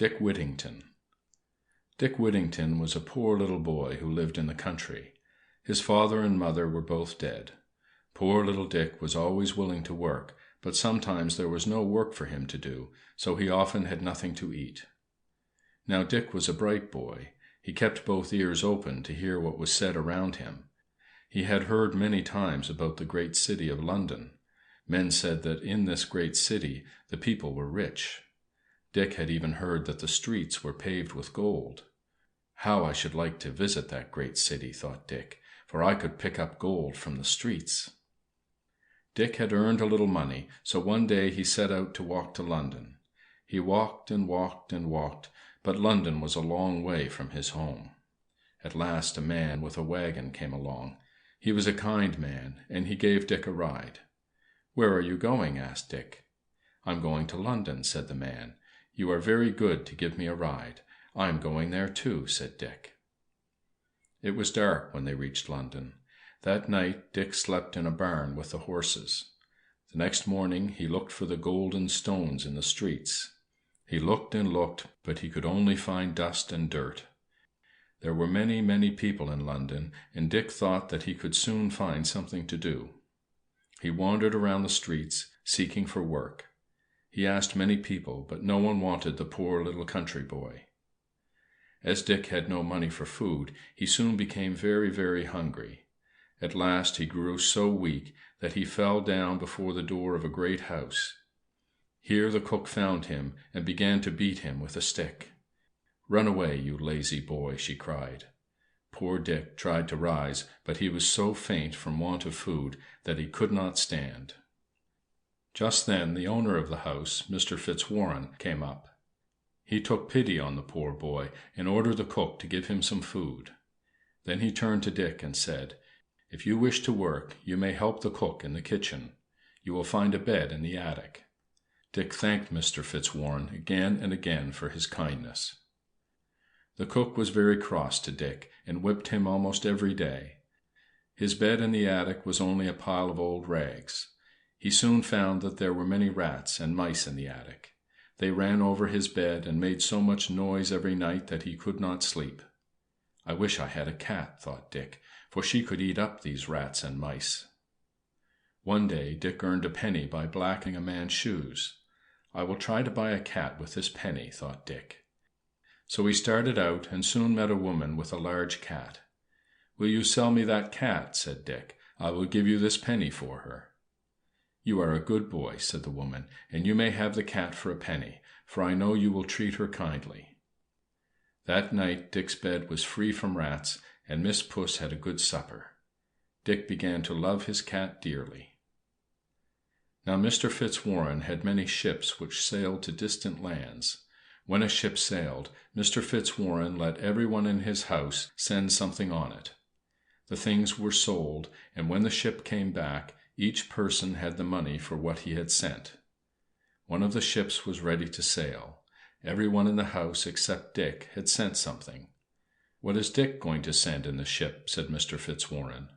Dick Whittington. Dick Whittington was a poor little boy who lived in the country. His father and mother were both dead. Poor little Dick was always willing to work, but sometimes there was no work for him to do, so he often had nothing to eat. Now Dick was a bright boy. He kept both ears open to hear what was said around him. He had heard many times about the great city of London. Men said that in this great city the people were rich. Dick had even heard that the streets were paved with gold. How I should like to visit that great city, thought Dick, for I could pick up gold from the streets. Dick had earned a little money, so one day he set out to walk to London. He walked and walked and walked, but London was a long way from his home. At last a man with a wagon came along. He was a kind man, and he gave Dick a ride. "Where are you going?" asked Dick. "I'm going to London," said the man. "You are very good to give me a ride. I'm going there too," said Dick. It was dark when they reached London. That night Dick slept in a barn with the horses. The next morning he looked for the golden stones in the streets. He looked and looked, but he could only find dust and dirt. There were many, many people in London, and Dick thought that he could soon find something to do. He wandered around the streets, seeking for work. He asked many people, but no one wanted the poor little country boy. As Dick had no money for food, he soon became very, very hungry. At last he grew so weak that he fell down before the door of a great house. Here the cook found him and began to beat him with a stick. "Run away, you lazy boy," she cried. Poor Dick tried to rise, but he was so faint from want of food that he could not stand. Just then the owner of the house, Mr. Fitzwarren, came up. He took pity on the poor boy and ordered the cook to give him some food. Then he turned to Dick and said, "If you wish to work, you may help the cook in the kitchen. You will find a bed in the attic." Dick thanked Mr. Fitzwarren again and again for his kindness. The cook was very cross to Dick, and whipped him almost every day. His bed in the attic was only a pile of old rags. He soon found that there were many rats and mice in the attic. They ran over his bed and made so much noise every night that he could not sleep. "I wish I had a cat," thought Dick, "for she could eat up these rats and mice." One day Dick earned a penny by blacking a man's shoes. "I will try to buy a cat with this penny," thought Dick. So he started out and soon met a woman with a large cat. "Will you sell me that cat?" said Dick. "I will give you this penny for her." "You are a good boy," said the woman, "and you may have the cat for a penny, for I know you will treat her kindly." That night Dick's bed was free from rats, and Miss Puss had a good supper. Dick began to love his cat dearly. Now Mr. Fitzwarren had many ships which sailed to distant lands. When a ship sailed, Mr. Fitzwarren let everyone in his house send something on it. The things were sold, and when the ship came back, each person had the money for what he had sent. One of the ships was ready to sail. Everyone in the house except Dick had sent something. "What is Dick going to send in the ship?" said Mr. Fitzwarren.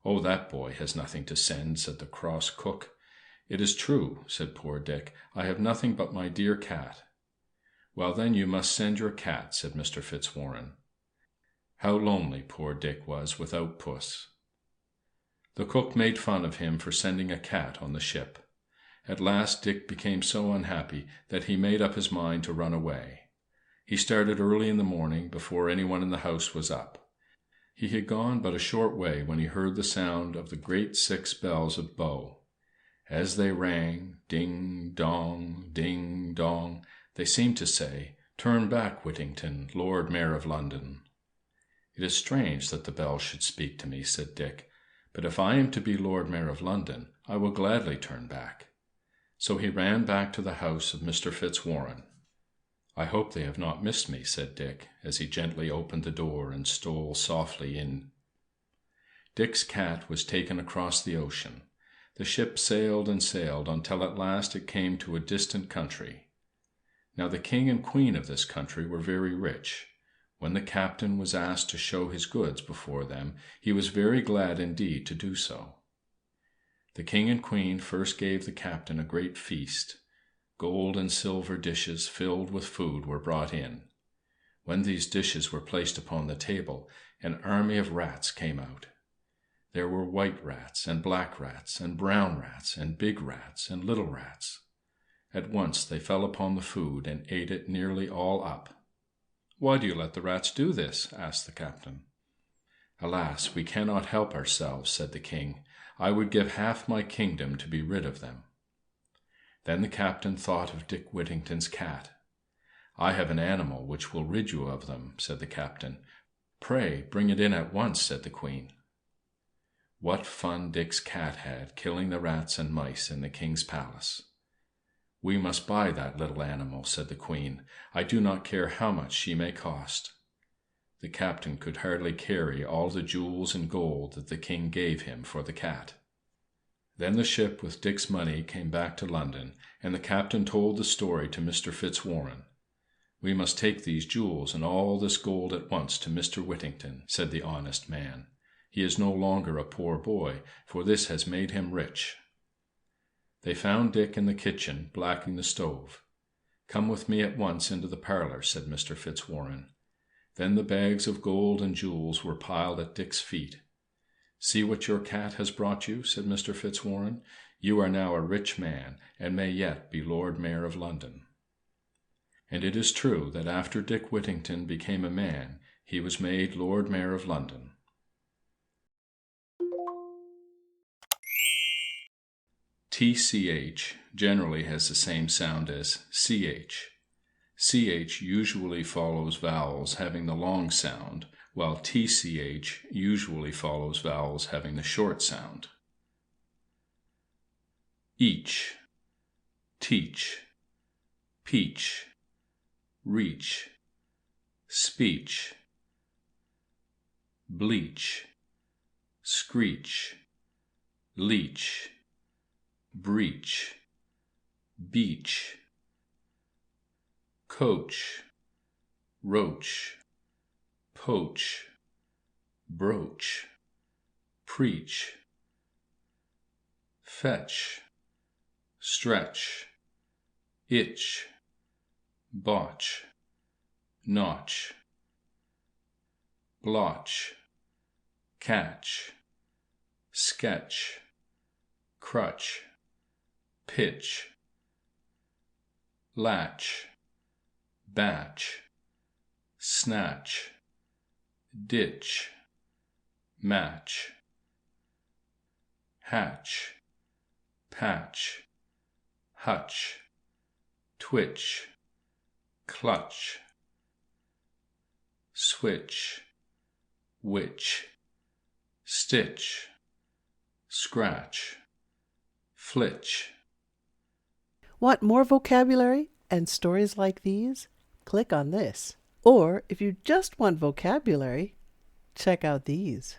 "Oh, that boy has nothing to send," said the cross cook. "It is true," said poor Dick. "I have nothing but my dear cat." "Well, then you must send your cat," said Mr. Fitzwarren. How lonely poor Dick was without Puss! The cook made fun of him for sending a cat on the ship. At last Dick became so unhappy that he made up his mind to run away. He started early in the morning, before anyone in the house was up. He had gone but a short way when he heard the sound of the great 6 bells of Bow. As they rang, ding dong, ding dong, they seemed to say, "Turn back, Whittington, Lord Mayor of London." "It is strange that the bells should speak to me," said Dick. "But if I am to be Lord Mayor of London, I will gladly turn back." So he ran back to the house of Mr. Fitzwarren. "I hope they have not missed me," said Dick, as he gently opened the door and stole softly in. Dick's cat was taken across the ocean. The ship sailed and sailed until at last it came to a distant country. Now the king and queen of this country were very rich. When the captain was asked to show his goods before them, he was very glad indeed to do so. The king and queen first gave the captain a great feast. Gold and silver dishes filled with food were brought in. When these dishes were placed upon the table, an army of rats came out. There were white rats, and black rats, and brown rats, and big rats, and little rats. At once they fell upon the food and ate it nearly all up. "Why do you let the rats do this?" asked the captain. "Alas, we cannot help ourselves," said the king. "I would give half my kingdom to be rid of them." Then the captain thought of Dick Whittington's cat. "I have an animal which will rid you of them," said the captain. "Pray bring it in at once," said the queen. What fun Dick's cat had killing the rats and mice in the king's palace! "We must buy that little animal," said the queen. "I do not care how much she may cost." The captain could hardly carry all the jewels and gold that the king gave him for the cat. Then the ship with Dick's money came back to London, and the captain told the story to Mr. Fitzwarren. "We must take these jewels and all this gold at once to Mr. Whittington," said the honest man. "He is no longer a poor boy, for this has made him rich." They found Dick in the kitchen, blacking the stove. "Come with me at once into the parlor," said Mr. Fitzwarren. Then the bags of gold and jewels were piled at Dick's feet. "See what your cat has brought you," said Mr. Fitzwarren. "You are now a rich man, and may yet be Lord Mayor of London." And it is true that after Dick Whittington became a man, he was made Lord Mayor of London. TCH generally has the same sound as CH. CH usually follows vowels having the long sound, while TCH usually follows vowels having the short sound. Each, teach, peach, reach, speech, bleach, screech, leech, breach, beach, coach, roach, poach, broach, preach, fetch, stretch, itch, botch, notch, blotch, catch, sketch, crutch, pitch, latch, batch, snatch, ditch, match, hatch, patch, hutch, twitch, clutch, switch, witch, stitch, scratch, flitch. Want more vocabulary and stories like these? Click on this. Or if you just want vocabulary, check out these.